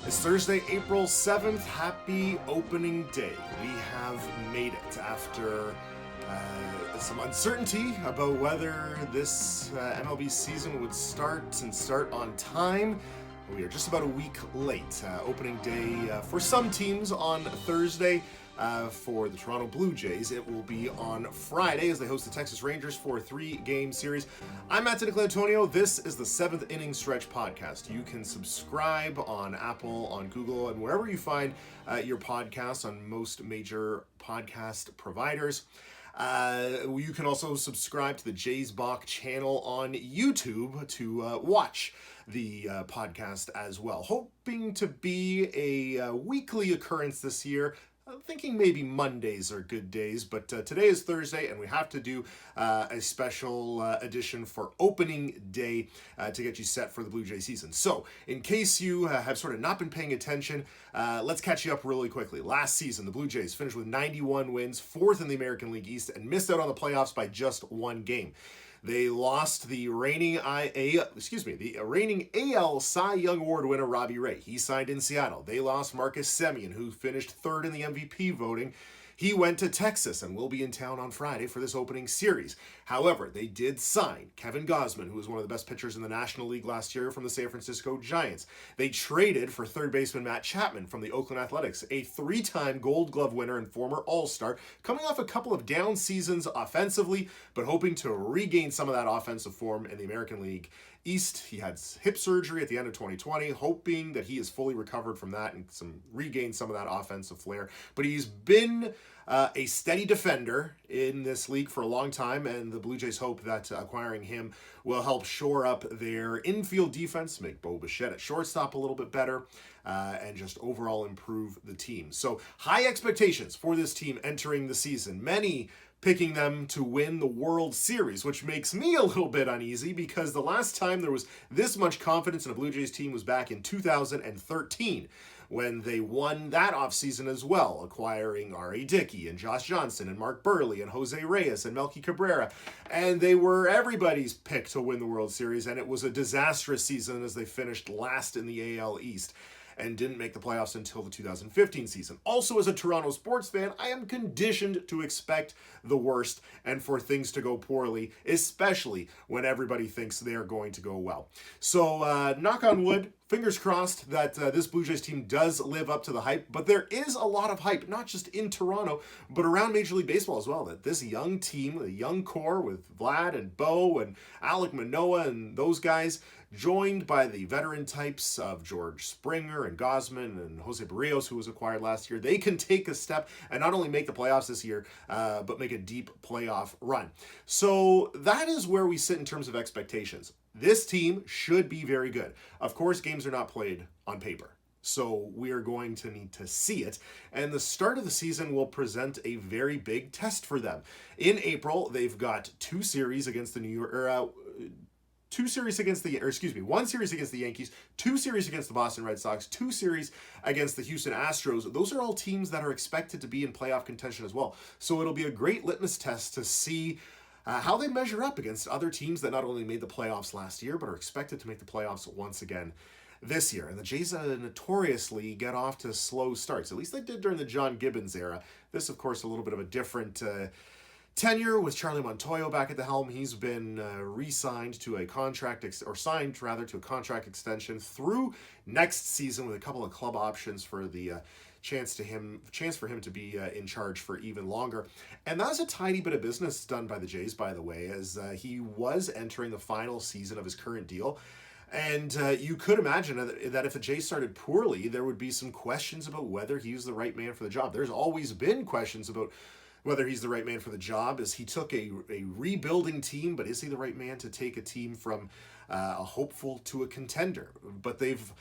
It's Thursday, April 7th. Happy opening day. We have made it after some uncertainty about whether this MLB season would start on time. We are just about a week late. Opening day for some teams on Thursday. For the Toronto Blue Jays, it will be on Friday as they host the Texas Rangers for a 3-game series. I'm Nicolantonio. This is the 7th Inning Stretch podcast. You can subscribe on Apple, on Google, and wherever you find your podcasts on most major podcast providers. You can also subscribe to the Jays Bach channel on YouTube to watch the podcast as well. Hoping to be a weekly occurrence this year. I'm thinking maybe Mondays are good days, but today is Thursday, and we have to do a special edition for opening day to get you set for the Blue Jay season. So, in case you have sort of not been paying attention, let's catch you up really quickly. Last season, the Blue Jays finished with 91 wins, 4th in the American League East, and missed out on the playoffs by just one game. They lost the reigning AL Cy Young Award winner Robbie Ray. He signed in Seattle. They lost Marcus Semien, who finished 3rd in the MVP voting. He went to Texas and will be in town on Friday for this opening series. However, they did sign Kevin Gausman, who was one of the best pitchers in the National League last year from the San Francisco Giants. They traded for third baseman Matt Chapman from the Oakland Athletics, a 3-time Gold Glove winner and former All-Star, coming off a couple of down seasons offensively, but hoping to regain some of that offensive form in the American League East. He had hip surgery at the end of 2020, hoping that he is fully recovered from that and regain some of that offensive flair. But he's been a steady defender in this league for a long time, and the Blue Jays hope that acquiring him will help shore up their infield defense, make Bichette at shortstop a little bit better, and just overall improve the team. So high expectations for this team entering the season. Many picking them to win the World Series, which makes me a little bit uneasy because the last time there was this much confidence in a Blue Jays team was back in 2013 when they won that offseason as well, acquiring R.A. Dickey and Josh Johnson and Mark Burley and Jose Reyes and Melky Cabrera. And they were everybody's pick to win the World Series, and it was a disastrous season as they finished last in the AL East and didn't make the playoffs until the 2015 season. Also, as a Toronto sports fan, I am conditioned to expect the worst and for things to go poorly, especially when everybody thinks they are going to go well. So, knock on wood, fingers crossed that this Blue Jays team does live up to the hype, but there is a lot of hype, not just in Toronto, but around Major League Baseball as well, that this young team, the young core with Vlad and Bo and Alek Manoah and those guys, joined by the veteran types of George Springer and Gausman and Jose Barros, who was acquired last year, they can take a step and not only make the playoffs this year, but make a deep playoff run. So that is where we sit in terms of expectations. This team should be very good. Of course, games are not played on paper, so we are going to need to see it. And the start of the season will present a very big test for them. In April, they've got one series against the Yankees, 2 series against the Boston Red Sox, 2 series against the Houston Astros. Those are all teams that are expected to be in playoff contention as well. So it'll be a great litmus test to see how they measure up against other teams that not only made the playoffs last year, but are expected to make the playoffs once again this year. And the Jays notoriously get off to slow starts. At least they did during the John Gibbons era. This, of course, a little bit of a different tenure with Charlie Montoyo back at the helm. He's been signed to a contract extension through next season with a couple of club options for the chance for him to be in charge for even longer. And that was a tiny bit of business done by the Jays, by the way, as he was entering the final season of his current deal. And you could imagine that if the Jays started poorly, there would be some questions about whether he was the right man for the job. There's always been questions about whether he's the right man for the job, as he took a rebuilding team, but is he the right man to take a team from a hopeful to a contender? But they've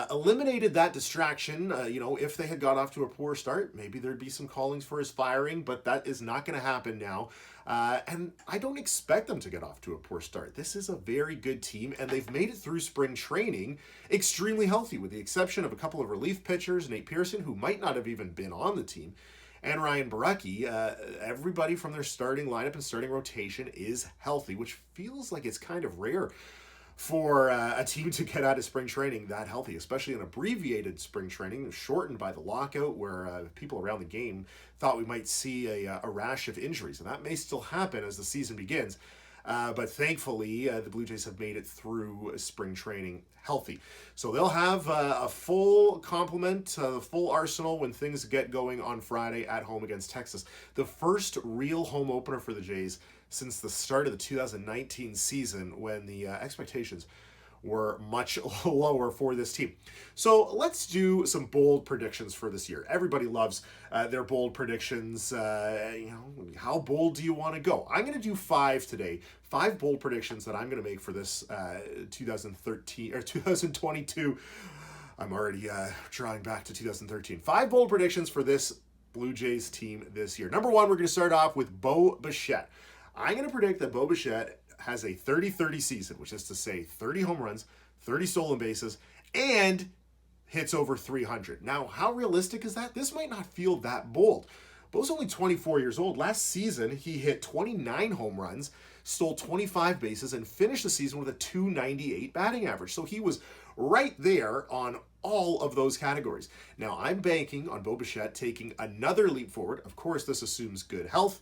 eliminated that distraction. If they had got off to a poor start, maybe there'd be some callings for his firing, but that is not going to happen now. And I don't expect them to get off to a poor start. This is a very good team, and they've made it through spring training extremely healthy, with the exception of a couple of relief pitchers, Nate Pearson, who might not have even been on the team, and Ryan Borucki. Everybody from their starting lineup and starting rotation is healthy, which feels like it's kind of rare for a team to get out of spring training that healthy, especially an abbreviated spring training, shortened by the lockout, where people around the game thought we might see a rash of injuries. And that may still happen as the season begins. But thankfully, the Blue Jays have made it through spring training healthy. So they'll have a full complement, a full arsenal when things get going on Friday at home against Texas. The first real home opener for the Jays since the start of the 2019 season, when the expectations were much lower for this team. So let's do some bold predictions for this year. Everybody loves their bold predictions. How bold do you want to go? I'm going to do 5 today. 5 bold predictions that I'm going to make for this 2013 or 2022. I'm already drawing back to 2013. 5 bold predictions for this Blue Jays team this year. Number 1, we're going to start off with Bo Bichette. I'm going to predict that Bo Bichette has a 30-30 season, which is to say 30 home runs, 30 stolen bases, and hits over 300. Now, how realistic is that? This might not feel that bold. Bo's only 24 years old. Last season, he hit 29 home runs, stole 25 bases, and finished the season with a .298 batting average. So he was right there on all of those categories. Now, I'm banking on Bo Bichette taking another leap forward. Of course, this assumes good health.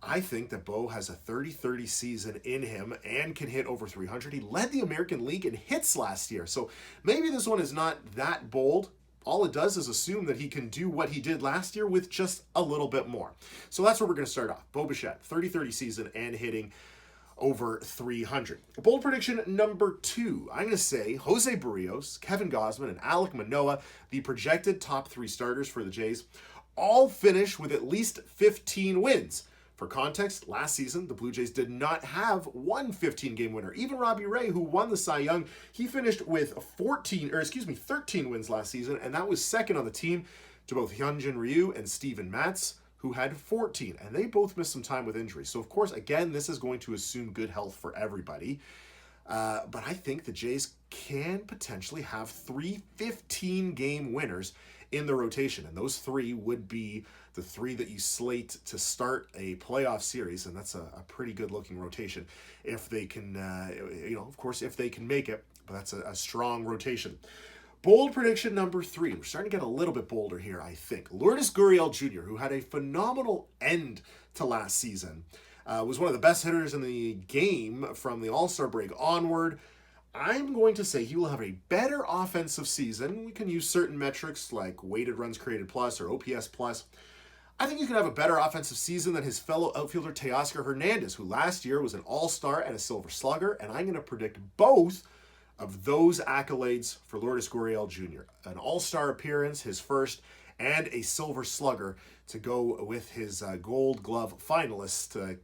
I think that Bo has a 30-30 season in him and can hit over 300. He led the American League in hits last year. So maybe this one is not that bold. All it does is assume that he can do what he did last year with just a little bit more. So that's where we're going to start off. Bo Bichette, 30-30 season and hitting over 300. Bold prediction number 2. I'm going to say Jose Barrios, Kevin Gausman, and Alek Manoah, the projected top 3 starters for the Jays, all finish with at least 15 wins. For context, last season, the Blue Jays did not have one 15-game winner. Even Robbie Ray, who won the Cy Young, he finished with 13 wins last season, and that was second on the team to both Hyunjin Ryu and Steven Matz, who had 14, and they both missed some time with injuries. So, of course, again, this is going to assume good health for everybody. But I think the Jays can potentially have 3 15-game winners in the rotation, and those 3 would be the 3 that you slate to start a playoff series, and that's a pretty good-looking rotation if they can, of course, if they can make it, but that's a strong rotation. Bold prediction number 3. We're starting to get a little bit bolder here, I think. Lourdes Gurriel Jr., who had a phenomenal end to last season, was one of the best hitters in the game from the All-Star break onward. I'm going to say he will have a better offensive season. We can use certain metrics like weighted runs created plus or OPS plus. I think he can have a better offensive season than his fellow outfielder Teoscar Hernandez, who last year was an All-Star and a Silver Slugger, and I'm going to predict both of those accolades for Lourdes Gurriel Jr. An All-Star appearance, his first, and a Silver Slugger to go with his Gold Glove finalist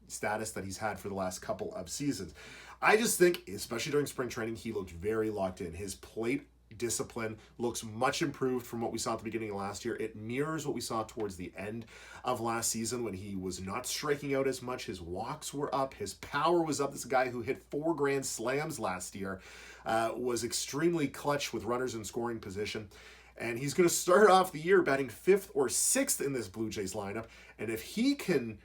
status that he's had for the last couple of seasons. I just think, especially during spring training, he looked very locked in. His plate discipline looks much improved from what we saw at the beginning of last year. It mirrors what we saw towards the end of last season when he was not striking out as much. His walks were up. His power was up. This is a guy who hit 4 grand slams last year, was extremely clutch with runners in scoring position. And he's going to start off the year batting 5th or 6th in this Blue Jays lineup. And if he can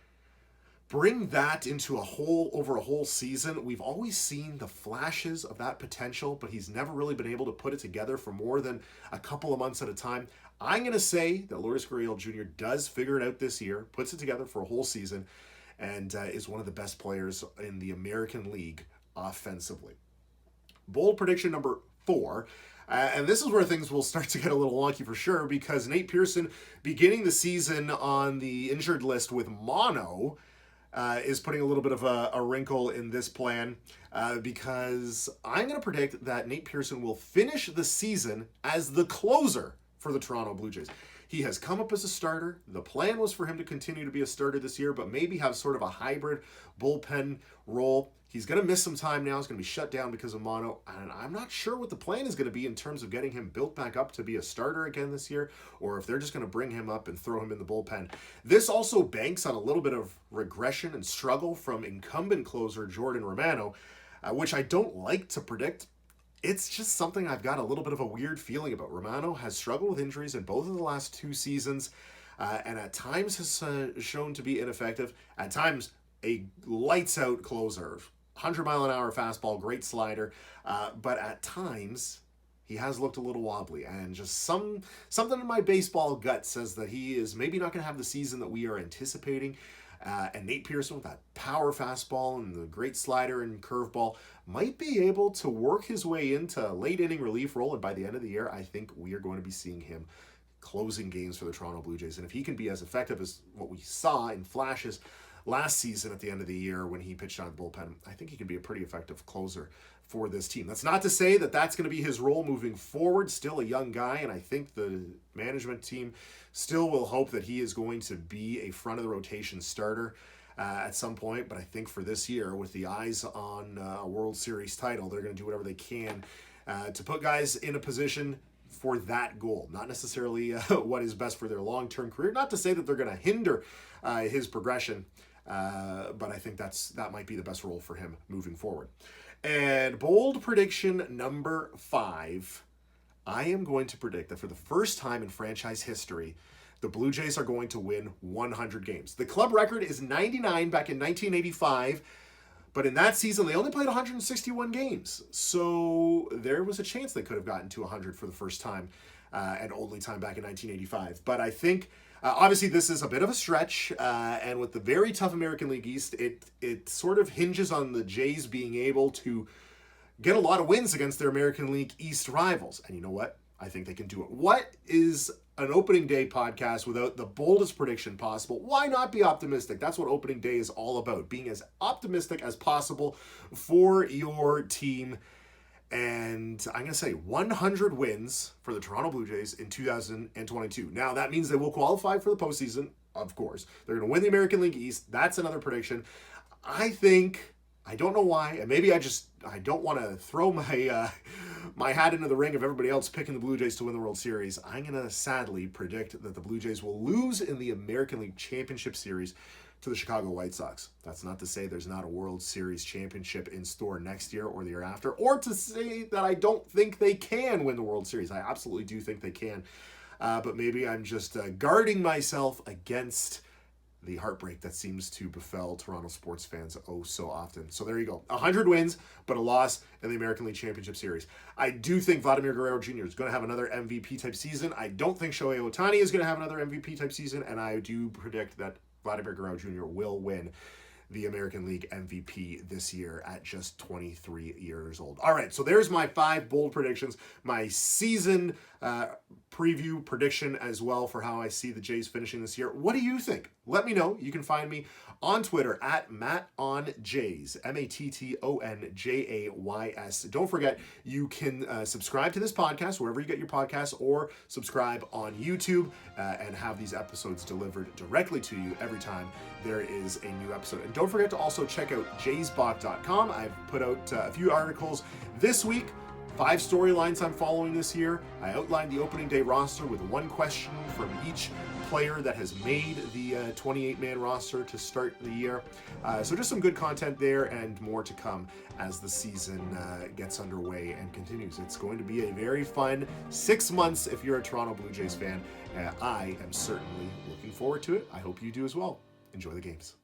bring that into over a whole season, we've always seen the flashes of that potential, but he's never really been able to put it together for more than a couple of months at a time. I'm going to say that Lourdes Gurriel Jr. does figure it out this year, puts it together for a whole season, and is one of the best players in the American League offensively. Bold prediction number 4. And this is where things will start to get a little wonky for sure, because Nate Pearson, beginning the season on the injured list with mono, is putting a little bit of a wrinkle in this plan, because I'm going to predict that Nate Pearson will finish the season as the closer for the Toronto Blue Jays. He has come up as a starter. The plan was for him to continue to be a starter this year, but maybe have sort of a hybrid bullpen role. He's going to miss some time now. He's going to be shut down because of mono, and I'm not sure what the plan is going to be in terms of getting him built back up to be a starter again this year, or if they're just going to bring him up and throw him in the bullpen. This also banks on a little bit of regression and struggle from incumbent closer Jordan Romano, which I don't like to predict. It's just something I've got a little bit of a weird feeling about. Romano has struggled with injuries in both of the last 2 seasons, and at times has shown to be ineffective. At times, a lights-out closer. 100-mile-an-hour fastball, great slider, but at times he has looked a little wobbly, and just something in my baseball gut says that he is maybe not going to have the season that we are anticipating. And Nate Pearson, with that power fastball and the great slider and curveball, might be able to work his way into late inning relief role. And by the end of the year, I think we are going to be seeing him closing games for the Toronto Blue Jays. And if he can be as effective as what we saw in flashes last season at the end of the year when he pitched out of the bullpen, I think he can be a pretty effective closer for this team. That's not to say that that's going to be his role moving forward. Still a young guy, and I think the management team still will hope that he is going to be a front-of-the-rotation starter at some point. But I think for this year, with the eyes on a World Series title, they're going to do whatever they can to put guys in a position for that goal. Not necessarily what is best for their long-term career. Not to say that they're going to hinder his progression, but I think that might be the best role for him moving forward. And bold prediction number 5, I am going to predict that for the first time in franchise history, the Blue Jays are going to win 100 games. The club record is 99 back in 1985, but in that season, they only played 161 games. So there was a chance they could have gotten to 100 for the first time and only time back in 1985. But I think obviously, this is a bit of a stretch, and with the very tough American League East, it sort of hinges on the Jays being able to get a lot of wins against their American League East rivals. And you know what? I think they can do it. What is an opening day podcast without the boldest prediction possible? Why not be optimistic? That's what opening day is all about, being as optimistic as possible for your team. And I'm going to say 100 wins for the Toronto Blue Jays in 2022. Now, that means they will qualify for the postseason, of course. They're going to win the American League East. That's another prediction. I think, I don't know why, and maybe I don't want to throw my hat into the ring of everybody else picking the Blue Jays to win the World Series. I'm going to sadly predict that the Blue Jays will lose in the American League Championship Series to the Chicago White Sox. That's not to say there's not a World Series championship in store next year or the year after, or to say that I don't think they can win the World Series. I absolutely do think they can, but maybe I'm just guarding myself against the heartbreak that seems to befell Toronto sports fans oh so often. So there you go. 100 wins, but a loss in the American League Championship Series. I do think Vladimir Guerrero Jr. is going to have another MVP-type season. I don't think Shohei Ohtani is going to have another MVP-type season, and I do predict that Vladimir Guerrero Jr. will win the American League MVP this year at just 23 years old. All right, so there's my 5 bold predictions, my season preview prediction as well for how I see the Jays finishing this year. What do you think? Let me know. You can find me on Twitter at MattOnJays, MattonJays. Don't forget, you can subscribe to this podcast wherever you get your podcasts, or subscribe on YouTube and have these episodes delivered directly to you every time there is a new episode. And don't forget to also check out jaysbot.com. I've put out a few articles this week, 5 storylines I'm following this year. I outlined the opening day roster with 1 question from each player that has made the 28-man roster to start the year. So just some good content there, and more to come as the season gets underway and continues. It's going to be a very fun 6 months if you're a Toronto Blue Jays fan. I am certainly looking forward to it. I hope you do as well. Enjoy the games.